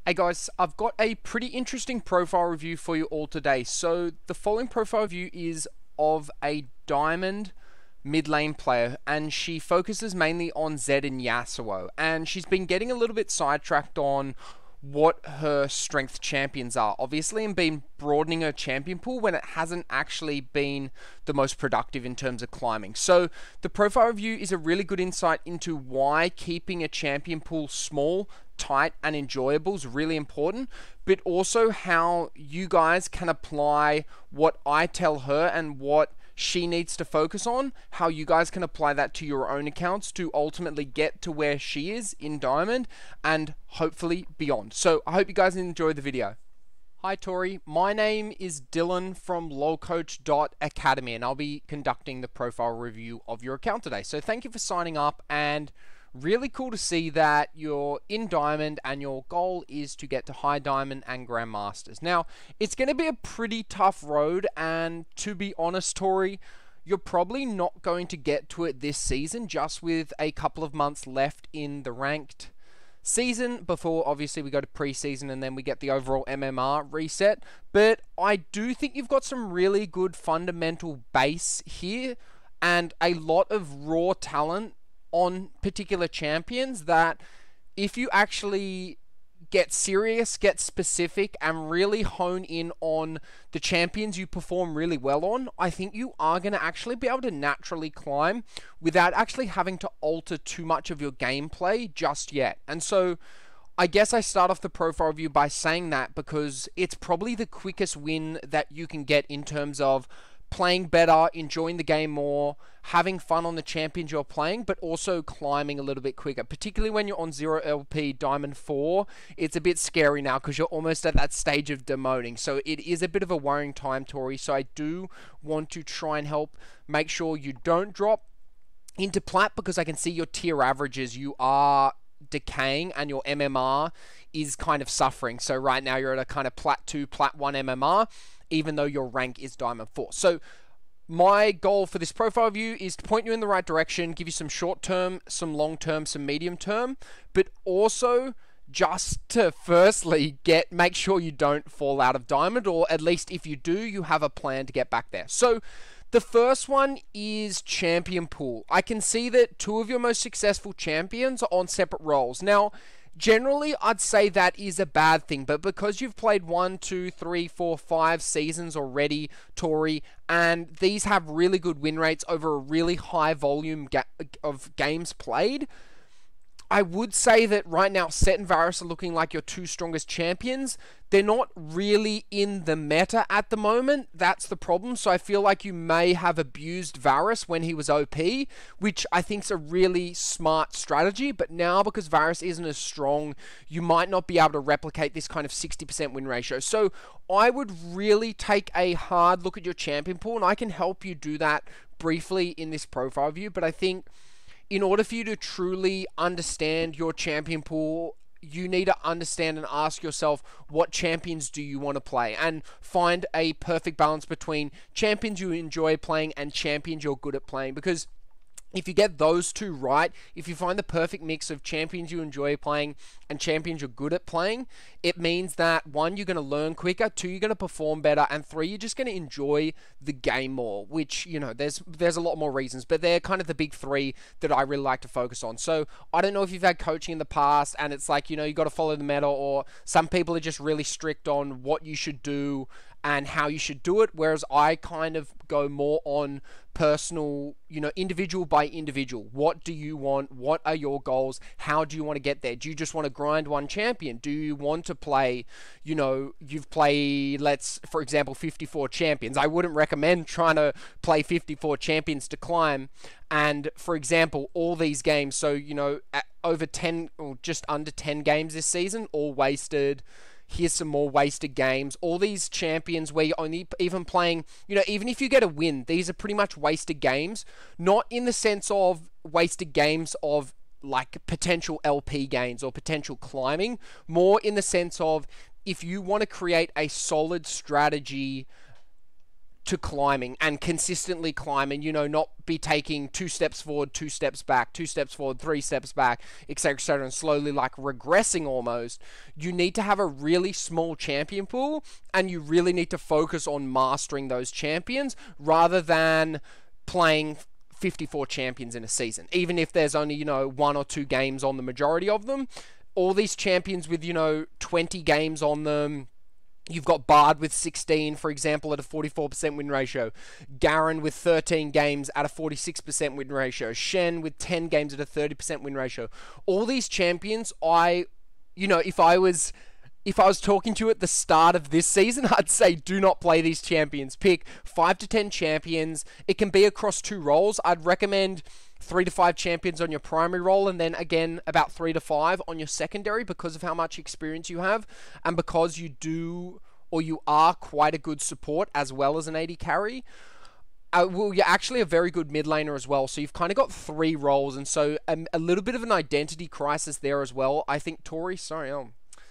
Hey guys, I've got a pretty interesting profile review for you all today. So the following profile review is of a diamond mid lane player, and she focuses mainly on Zed and Yasuo, and she's been getting a little bit sidetracked on what her strength champions are, obviously, and been broadening her champion pool when it hasn't actually been the most productive in terms of climbing. So the profile review is a really good insight into why keeping a champion pool small, tight, and enjoyable is really important, but also how you guys can apply what I tell her and what she needs to focus on, how you guys can apply that to your own accounts to ultimately get to where she is in Diamond and hopefully beyond. So I hope you guys enjoy the video. Hi Tori, my name is Dylan from lolcoach.academy, and I'll be conducting the profile review of your account today. So thank you for signing up, and really cool to see that you're in Diamond and your goal is to get to High Diamond and Grandmasters. Now, it's going to be a pretty tough road, and to be honest, Tori, you're probably not going to get to it this season, just with a couple of months left in the ranked season before obviously we go to preseason and then we get the overall MMR reset. But I do think you've got some really good fundamental base here and a lot of raw talent on particular champions that if you actually get serious, get specific, and really hone in on the champions you perform really well on, I think you are going to actually be able to naturally climb without actually having to alter too much of your gameplay just yet. And so I guess I start off the profile review by saying that because it's probably the quickest win that you can get in terms of playing better, enjoying the game more, having fun on the champions you're playing, but also climbing a little bit quicker. Particularly when you're on 0 LP Diamond 4, it's a bit scary now because you're almost at that stage of demoting. So it is a bit of a worrying time, Tori. So I do want to try and help make sure you don't drop into plat, because I can see your tier averages, you are decaying and your MMR is kind of suffering. So right now you're at a kind of plat 2, plat 1 MMR, even though your rank is Diamond 4. So my goal for this profile view is to point you in the right direction, give you some short-term, some long-term, some medium-term, but also just to firstly make sure you don't fall out of Diamond, or at least if you do, you have a plan to get back there. So the first one is champion pool. I can see that two of your most successful champions are on separate roles. Now, generally, I'd say that is a bad thing, but because you've played 1, 2, 3, 4, 5 seasons already, Tori, and these have really good win rates over a really high volume of games played, I would say that right now Set and Varus are looking like your two strongest champions. They're not really in the meta at the moment. That's the problem. So I feel like you may have abused Varus when he was OP, which I think is a really smart strategy. But now, because Varus isn't as strong, you might not be able to replicate this kind of 60% win ratio. So I would really take a hard look at your champion pool, and I can help you do that briefly in this profile view. But I think in order for you to truly understand your champion pool, you need to understand and ask yourself, what champions do you want to play? And find a perfect balance between champions you enjoy playing and champions you're good at playing. Because if you get those two right, if you find the perfect mix of champions you enjoy playing and champions you're good at playing, it means that 1, you're going to learn quicker, 2, you're going to perform better, and 3, you're just going to enjoy the game more, which, you know, there's a lot more reasons, but they're kind of the big 3 that I really like to focus on. So I don't know if you've had coaching in the past and it's like, you know, you got to follow the meta, or some people are just really strict on what you should do and how you should do it, whereas I kind of go more on personal, you know, individual by individual. What do you want? What are your goals? How do you want to get there? Do you just want to grind one champion? Do you want to play, you know, you've played, for example, 54 champions. I wouldn't recommend trying to play 54 champions to climb. And for example, all these games, so, you know, over 10 or just under 10 games this season, all wasted. Here's some more wasted games. All these champions where you're only even playing, you know, even if you get a win, these are pretty much wasted games. Not in the sense of wasted games of like potential LP gains or potential climbing. More in the sense of, if you want to create a solid strategy to climbing and consistently climb, and not be taking 2 steps forward, 2 steps back, 2 steps forward, 3 steps back, etc., and slowly like regressing almost. You need to have a really small champion pool, and you really need to focus on mastering those champions rather than playing 54 champions in a season, even if there's only 1 or 2 games on the majority of them. All these champions with 20 games on them. You've got Bard with 16, for example, at a 44% win ratio. Garen with 13 games at a 46% win ratio. Shen with 10 games at a 30% win ratio. All these champions, if I was talking to you at the start of this season, I'd say do not play these champions. Pick 5 to 10 champions. It can be across 2 roles. I'd recommend 3 to 5 champions on your primary role, and then again about 3 to 5 on your secondary, because of how much experience you have, and because you are quite a good support as well as an AD carry. You're actually a very good mid laner as well, so you've kind of got 3 roles, and so a little bit of an identity crisis there as well. I think Tori,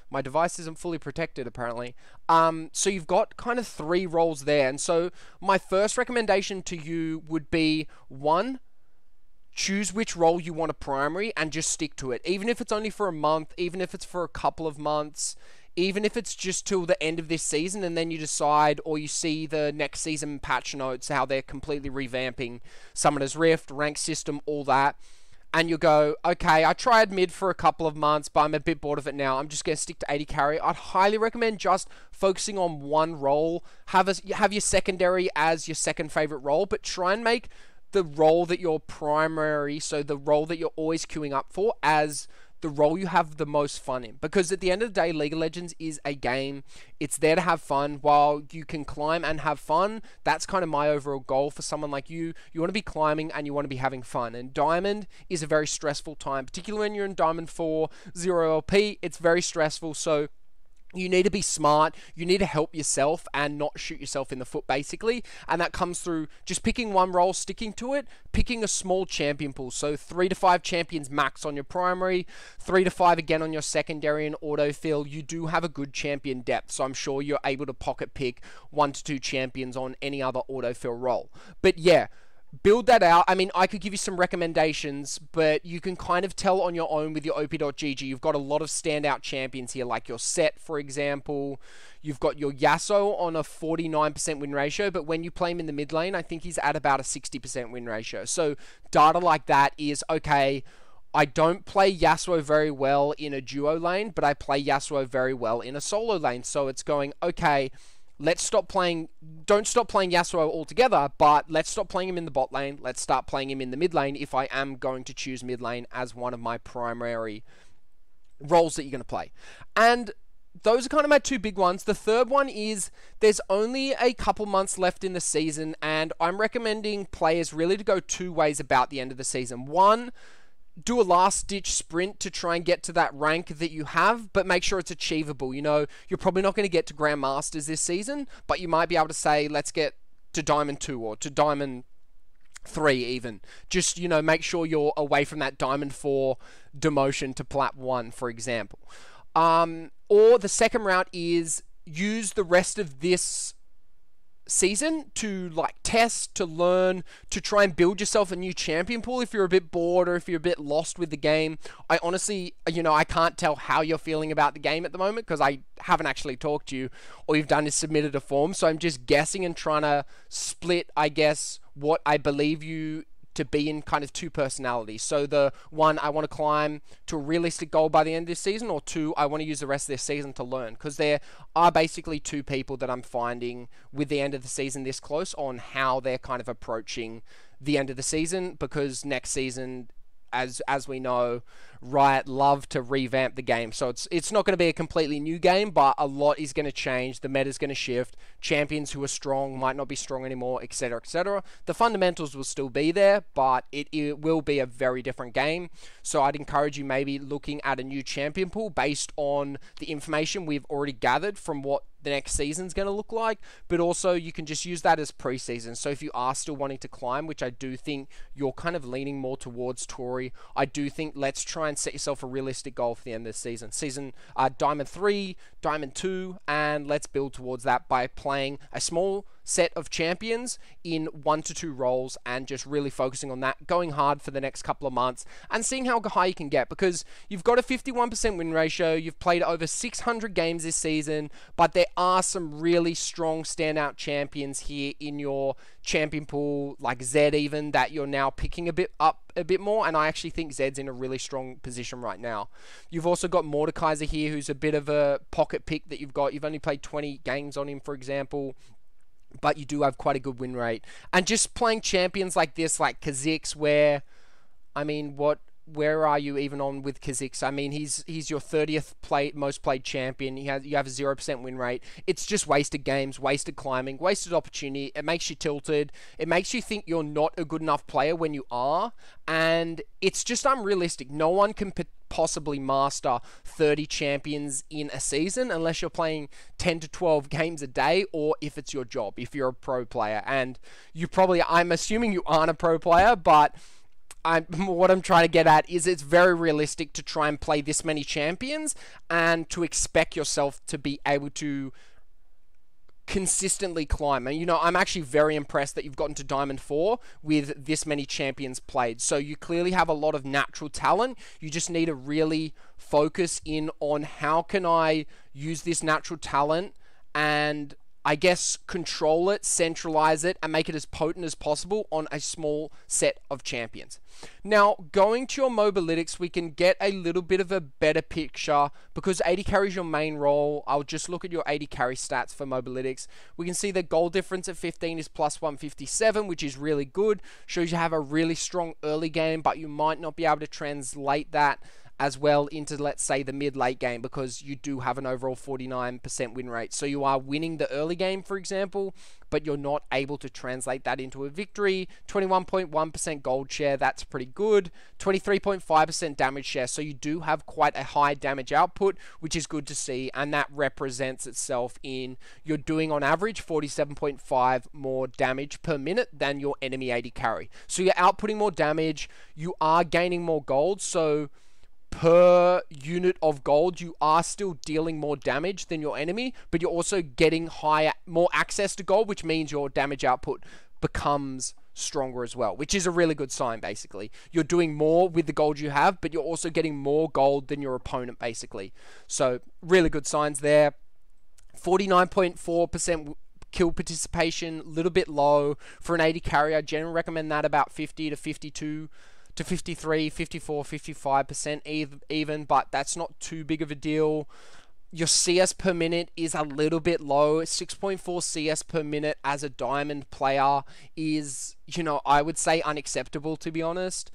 my device isn't fully protected apparently. So you've got kind of 3 roles there, and so my first recommendation to you would be 1, choose which role you want a primary and just stick to it. Even if it's only for a month, even if it's for a couple of months, even if it's just till the end of this season, and then you decide, or you see the next season patch notes, how they're completely revamping Summoner's Rift, rank system, all that, and you go, okay, I tried mid for a couple of months, but I'm a bit bored of it now. I'm just going to stick to AD carry. I'd highly recommend just focusing on one role. Have your secondary as your second favorite role, but try and make the role that you're primary, so the role that you're always queuing up for, as the role you have the most fun in. Because at the end of the day, League of Legends is a game. It's there to have fun. While you can climb and have fun, that's kind of my overall goal for someone like you. You want to be climbing and you want to be having fun. And Diamond is a very stressful time, particularly when you're in Diamond 4, 0 LP. It's very stressful, so you need to be smart, you need to help yourself and not shoot yourself in the foot, basically. And that comes through just picking one role, sticking to it, picking a small champion pool. So 3 to 5 champions max on your primary, 3 to 5 again on your secondary and autofill. You do have a good champion depth, so I'm sure you're able to pocket pick 1 to 2 champions on any other autofill role. But yeah, build that out. I mean, I could give you some recommendations, but you can kind of tell on your own with your op.gg. You've got a lot of standout champions here, like your Set, for example. You've got your Yasuo on a 49% win ratio, but when you play him in the mid lane, I think he's at about a 60% win ratio. So data like that is, okay, I don't play Yasuo very well in a duo lane, but I play Yasuo very well in a solo lane. So it's going, okay, don't stop playing Yasuo altogether, but let's stop playing him in the bot lane. Let's start playing him in the mid lane if I am going to choose mid lane as one of my primary roles that you're going to play. And those are kind of my 2 big ones. The third one is there's only a couple months left in the season, and I'm recommending players really to go 2 ways about the end of the season. 1, do a last-ditch sprint to try and get to that rank that you have, but make sure it's achievable. You're probably not going to get to Grandmasters this season, but you might be able to say, let's get to Diamond 2 or to Diamond 3 even. Just, make sure you're away from that Diamond 4 demotion to Plat 1, for example. Or the second route is use the rest of this season to test, to learn, to try and build yourself a new champion pool if you're a bit bored or if you're a bit lost with the game. I honestly, I can't tell how you're feeling about the game at the moment because I haven't actually talked to you. All you've done is submitted a form, so I'm just guessing and trying to split, I guess, what I believe you to be in kind of 2 personalities. So the 1, I want to climb to a realistic goal by the end of this season, or 2, I want to use the rest of this season to learn. Because there are basically 2 people that I'm finding with the end of the season this close on how they're kind of approaching the end of the season, because next season, as we know, Riot love to revamp the game. So it's not going to be a completely new game, but a lot is going to change. The meta's going to shift. Champions who are strong might not be strong anymore, etc., etc. The fundamentals will still be there, but it will be a very different game. So I'd encourage you maybe looking at a new champion pool based on the information we've already gathered from what the next season's going to look like, but also you can just use that as preseason. So if you are still wanting to climb, which I do think you're kind of leaning more towards Tori, I do think let's try and set yourself a realistic goal for the end of the season. Diamond 3, Diamond 2, and let's build towards that by playing a small set of champions in 1 to 2 roles and just really focusing on that, going hard for the next couple of months and seeing how high you can get, because you've got a 51% win ratio, you've played over 600 games this season, but there are some really strong standout champions here in your champion pool, like Zed even, that you're now picking a bit more, and I actually think Zed's in a really strong position right now. You've also got Mordekaiser here, who's a bit of a pocket pick that you've got. You've only played 20 games on him, for example, but you do have quite a good win rate. And just playing champions like this, like Kha'Zix, where, I mean, where are you even on with Kha'Zix? I mean, he's your 30th most played champion. You have a 0% win rate. It's just wasted games, wasted climbing, wasted opportunity. It makes you tilted. It makes you think you're not a good enough player when you are, and it's just unrealistic. No one can possibly master 30 champions in a season unless you're playing 10 to 12 games a day, or if it's your job, if you're a pro player. And I'm assuming you aren't a pro player, but what I'm trying to get at is it's very realistic to try and play this many champions and to expect yourself to be able to consistently climb. And, I'm actually very impressed that you've gotten to Diamond 4 with this many champions played. So you clearly have a lot of natural talent. You just need to really focus in on how can I use this natural talent and, I guess, control it, centralize it, and make it as potent as possible on a small set of champions. Now, going to your mobalytics, we can get a little bit of a better picture because AD carry is your main role. I'll just look at your AD carry stats for mobalytics. We can see the goal difference at 15 is plus 157, which is really good. Shows you have a really strong early game, but you might not be able to translate that as well into, let's say, the mid-late game, because you do have an overall 49% win rate. So you are winning the early game, for example, but you're not able to translate that into a victory. 21.1% gold share, that's pretty good. 23.5% damage share, so you do have quite a high damage output, which is good to see, and that represents itself in you're doing on average 47.5 more damage per minute than your enemy AD carry. So you're outputting more damage, you are gaining more gold, so per unit of gold, you are still dealing more damage than your enemy, but you're also getting more access to gold, which means your damage output becomes stronger as well, which is a really good sign, basically. You're doing more with the gold you have, but you're also getting more gold than your opponent, basically. So, really good signs there. 49.4% kill participation, a little bit low. For an AD carry, I generally recommend that about 50 to 52 to 53, 54, 55% even, but that's not too big of a deal. Your CS per minute is a little bit low. 6.4 CS per minute as a diamond player is, I would say unacceptable, to be honest.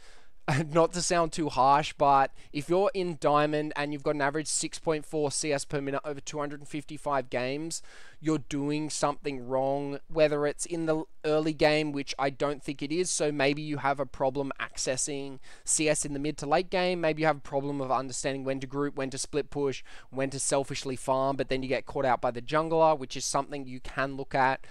Not to sound too harsh, but if you're in Diamond and you've got an average 6.4 CS per minute over 255 games, you're doing something wrong, whether it's in the early game, which I don't think it is, so maybe you have a problem accessing CS in the mid to late game, maybe you have a problem of understanding when to group, when to split push, when to selfishly farm, but then you get caught out by the jungler, which is something you can look at.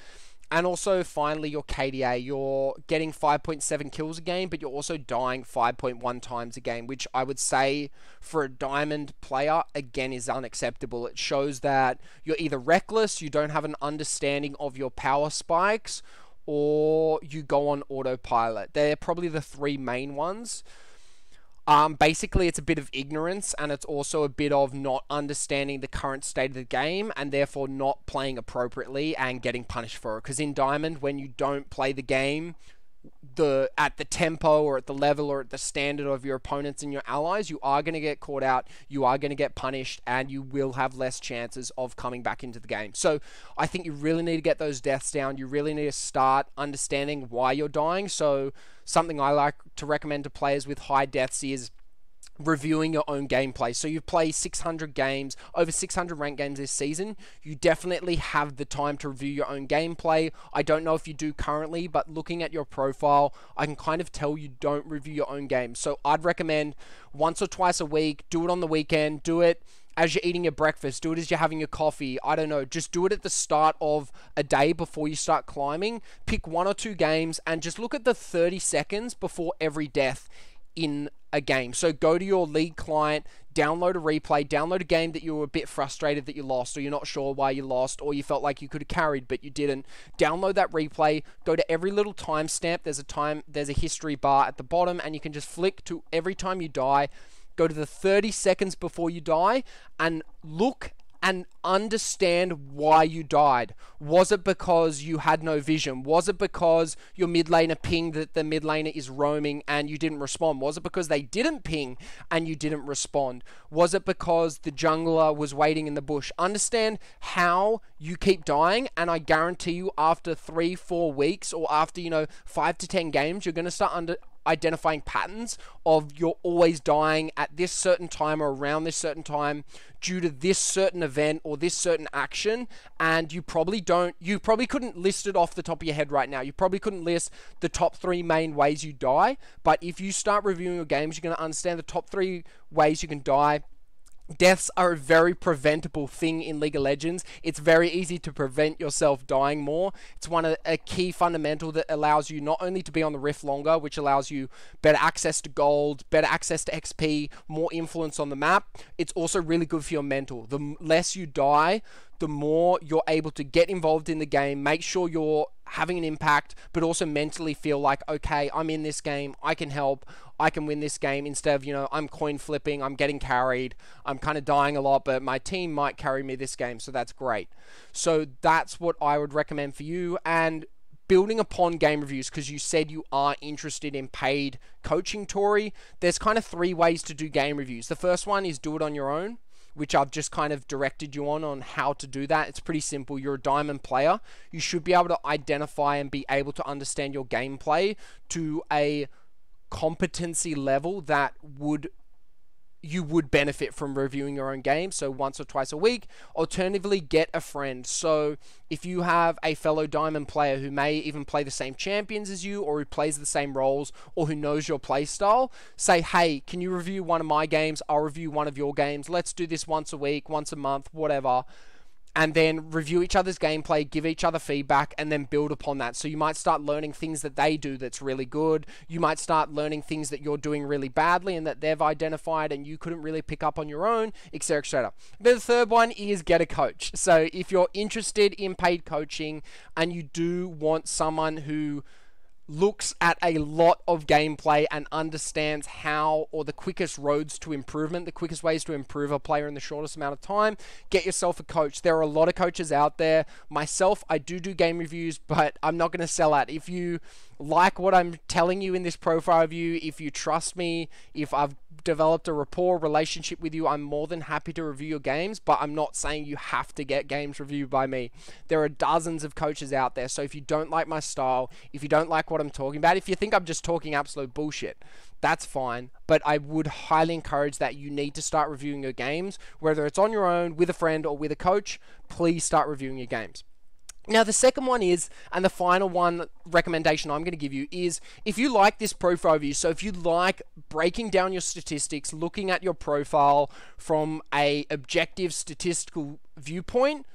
And also, finally, your KDA. You're getting 5.7 kills a game, but you're also dying 5.1 times a game, which I would say, for a diamond player, again, is unacceptable. It shows that you're either reckless, you don't have an understanding of your power spikes, or you go on autopilot. They're probably the three main ones. Basically, it's a bit of ignorance, and it's also a bit of not understanding the current state of the game, and therefore not playing appropriately and getting punished for it. Because in Diamond, when you don't play the game at the tempo or at the level or at the standard of your opponents and your allies, you are going to get caught out, you are going to get punished, and you will have less chances of coming back into the game. So I think you really need to get those deaths down. You really need to start understanding why you're dying. So something I like to recommend to players with high deaths is reviewing your own gameplay. So you play 600 games, over 600 ranked games this season. You definitely have the time to review your own gameplay. I don't know if you do currently, but looking at your profile, I can kind of tell you don't review your own games. So I'd recommend once or twice a week, do it on the weekend, do it as you're eating your breakfast, do it as you're having your coffee, I don't know, just do it at the start of a day before you start climbing. Pick 1 or 2 games and just look at the 30 seconds before every death in a game. So go to your league client, download a replay, download a game that you were a bit frustrated that you lost, or you're not sure why you lost, or you felt like you could have carried but you didn't. Download that replay, go to every little timestamp. There's a history bar at the bottom, and you can just flick to every time you die. Go to the 30 seconds before you die and look and understand why you died. Was it because you had no vision? Was it because your mid laner pinged that the mid laner is roaming and you didn't respond? Was it because they didn't ping and you didn't respond? Was it because the jungler was waiting in the bush? Understand how you keep dying, and I guarantee you after 3-4 weeks, or after 5 to 10 games, you're going to start identifying patterns of you're always dying at this certain time or around this certain time due to this certain event or this certain action, and you probably couldn't list it off the top of your head right now. You probably couldn't list the top 3 main ways you die, but if you start reviewing your games, you're going to understand the top 3 ways you can die. Deaths are a very preventable thing in League of Legends. It's very easy to prevent yourself dying more. It's a key fundamental that allows you not only to be on the Rift longer, which allows you better access to gold, better access to XP, more influence on the map. It's also really good for your mental. The less you die, the more you're able to get involved in the game, make sure you're having an impact, but also mentally feel like, okay, I'm in this game, I can help, I can win this game, instead of, I'm coin flipping, I'm getting carried, I'm kind of dying a lot, but my team might carry me this game, so that's great. So that's what I would recommend for you. And building upon game reviews, because you said you are interested in paid coaching, Tori, there's kind of 3 ways to do game reviews. The first one is do it on your own, which I've just kind of directed you on how to do that. It's pretty simple. You're a diamond player. You should be able to identify and be able to understand your gameplay to a competency level that you would benefit from reviewing your own game. So once or twice a week. Alternatively, get a friend. So if you have a fellow diamond player who may even play the same champions as you, or who plays the same roles, or who knows your play style, say, hey, can you review one of my games? I'll review one of your games. Let's do this once a week, once a month, whatever. And then review each other's gameplay, give each other feedback, and then build upon that. So you might start learning things that they do that's really good. You might start learning things that you're doing really badly and that they've identified and you couldn't really pick up on your own, etc., etc. But the third one is get a coach. So if you're interested in paid coaching and you do want someone who looks at a lot of gameplay and understands how, or the quickest roads to improvement, the quickest ways to improve a player in the shortest amount of time, get yourself a coach. There are a lot of coaches out there. Myself, I do game reviews, but I'm not going to sell out. If you like what I'm telling you in this profile review, if you trust me, if I've developed a rapport relationship with you, I'm more than happy to review your games, but I'm not saying you have to get games reviewed by me. There are dozens of coaches out there, so if you don't like my style, if you don't like what I'm talking about, if you think I'm just talking absolute bullshit, that's fine, but I would highly encourage that you need to start reviewing your games, whether it's on your own, with a friend, or with a coach. Please start reviewing your games. Now, the second one is, and the final one recommendation I'm going to give you is, if you like this profile review, so if you like breaking down your statistics, looking at your profile from a objective statistical viewpoint,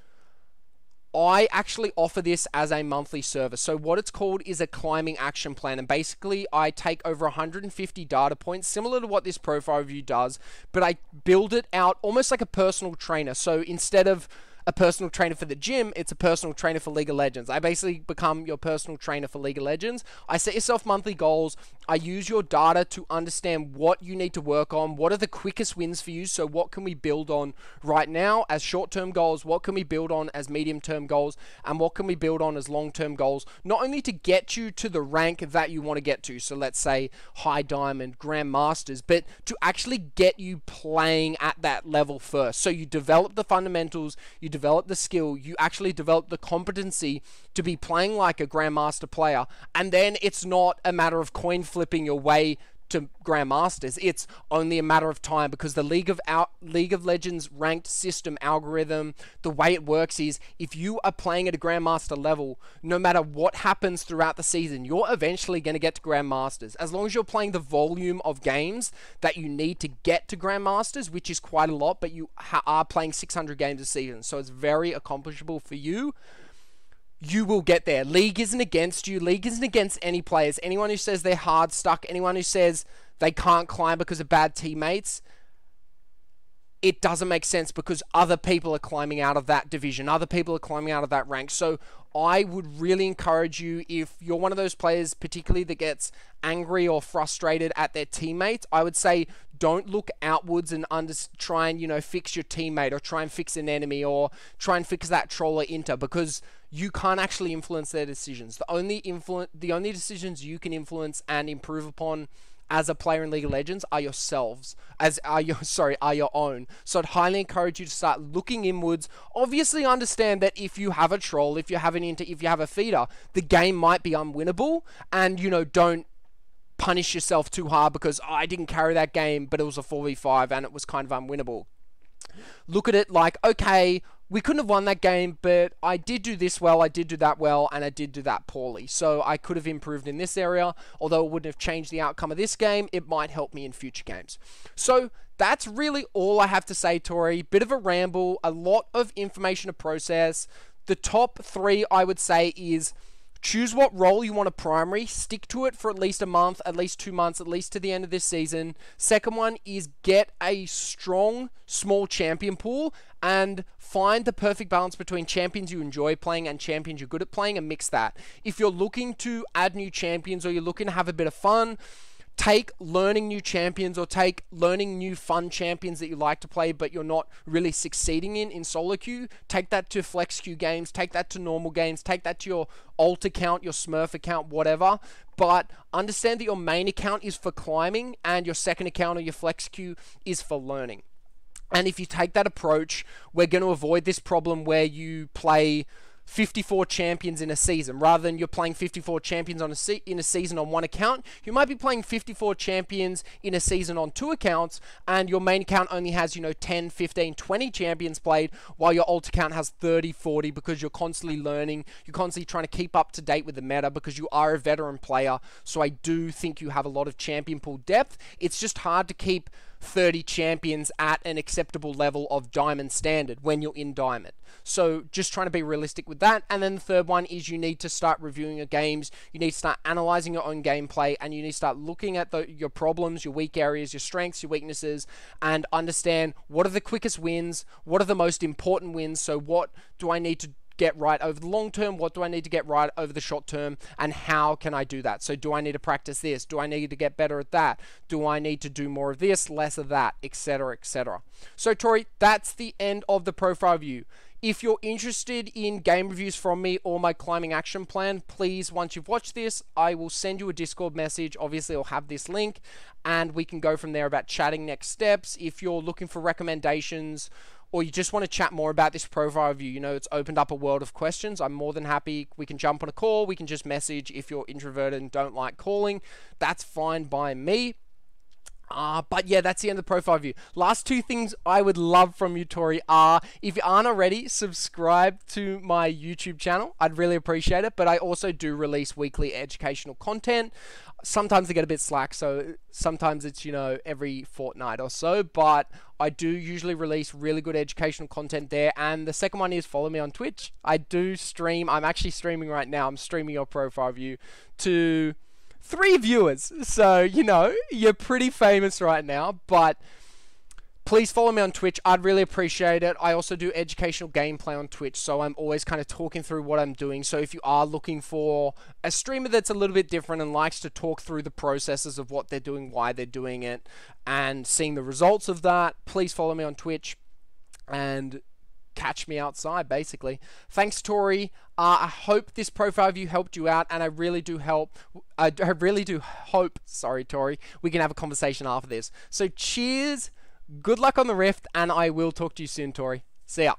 I actually offer this as a monthly service. So what it's called is a climbing action plan. And basically, I take over 150 data points, similar to what this profile review does, but I build it out almost like a personal trainer. So instead of a personal trainer for the gym, it's a personal trainer for League of Legends. I basically become your personal trainer for League of Legends. I set yourself monthly goals. I use your data to understand what you need to work on. What are the quickest wins for you? So what can we build on right now as short-term goals? What can we build on as medium-term goals? And what can we build on as long-term goals? Not only to get you to the rank that you want to get to, so let's say High Diamond, Grand Masters, but to actually get you playing at that level first. So you develop the fundamentals, you develop the skill, you actually develop the competency to be playing like a Grandmaster player, and then it's not a matter of coin flipping your way to Grandmasters. It's only a matter of time, because the League of Legends ranked system algorithm, the way it works is, if you are playing at a Grandmaster level, no matter what happens throughout the season, you're eventually going to get to Grandmasters. As long as you're playing the volume of games that you need to get to Grandmasters, which is quite a lot, but you are playing 600 games a season, so it's very accomplishable for you. you will get there. League isn't against you. League isn't against any players. Anyone who says they're hard stuck, anyone who says they can't climb because of bad teammates, it doesn't make sense because other people are climbing out of that division. Other people are climbing out of that rank. So I would really encourage you, if you're one of those players particularly that gets angry or frustrated at their teammates, I would say don't look outwards and try and, fix your teammate or try and fix an enemy or try and fix that troll or inter, because you can't actually influence their decisions. The only decisions you can influence and improve upon as a player in League of Legends are yourselves, are your own. So I'd highly encourage you to start looking inwards. Obviously understand that if you have a troll, if you have an inter, if you have a feeder, the game might be unwinnable, and don't punish yourself too hard because I didn't carry that game, but it was a 4v5 and it was kind of unwinnable. Look at it like, okay, we couldn't have won that game, but I did do this well, I did do that well, and I did do that poorly. So I could have improved in this area. Although it wouldn't have changed the outcome of this game, it might help me in future games. So that's really all I have to say, Tori. Bit of a ramble, a lot of information to process. The top 3 I would say is choose what role you want to primary, stick to it for at least a month, at least 2 months, at least to the end of this season. Second one is get a strong, small champion pool and find the perfect balance between champions you enjoy playing and champions you're good at playing and mix that. If you're looking to add new champions or you're looking to have a bit of fun, take learning new champions or take learning new fun champions that you like to play but you're not really succeeding in solo queue. Take that to flex queue games, take that to normal games, take that to your alt account, your smurf account, whatever. But understand that your main account is for climbing and your second account or your flex queue is for learning. And if you take that approach, we're going to avoid this problem where you play 54 champions in a season. Rather than you're playing 54 champions in a season on one account, you might be playing 54 champions in a season on 2 accounts, and your main account only has 10, 15, 20 champions played, while your alt account has 30, 40, because you're constantly learning, you're constantly trying to keep up to date with the meta because you are a veteran player. So I do think you have a lot of champion pool depth. It's just hard to keep 30 champions at an acceptable level of diamond standard when you're in diamond. So just trying to be realistic with that. And then the third one is you need to start reviewing your games. You need to start analyzing your own gameplay, and you need to start looking at your problems, your weak areas, your strengths, your weaknesses, and understand what are the quickest wins, what are the most important wins. So what do I need to get right over the long term? What do I need to get right over the short term? And how can I do that? So do I need to practice this? Do I need to get better at that? Do I need to do more of this, less of that, etc., etc.? So Tori, that's the end of the profile review. If you're interested in game reviews from me or my climbing action plan, please, once you've watched this, I will send you a Discord message. Obviously, I'll have this link, and we can go from there about chatting next steps. If you're looking for recommendations or you just want to chat more about this profile review, it's opened up a world of questions. I'm more than happy. We can jump on a call. We can just message. If you're introverted and don't like calling, that's fine by me. But yeah, that's the end of the profile view. Last 2 things I would love from you, Tori, are if you aren't already, subscribe to my YouTube channel. I'd really appreciate it. But I also do release weekly educational content. Sometimes I get a bit slack, so sometimes it's, every fortnight or so. But I do usually release really good educational content there. And the second one is follow me on Twitch. I do stream. I'm actually streaming right now. I'm streaming your profile view to 3 viewers, so you're pretty famous right now, but please follow me on Twitch. I'd really appreciate it. I also do educational gameplay on Twitch, so I'm always kind of talking through what I'm doing. So if you are looking for a streamer that's a little bit different and likes to talk through the processes of what they're doing, why they're doing it, and seeing the results of that, please follow me on Twitch and catch me outside, basically. Thanks, Tori. I hope this profile view helped you out, and I really do hope, sorry, Tori, we can have a conversation after this. So cheers, good luck on the Rift, and I will talk to you soon, Tori. See ya.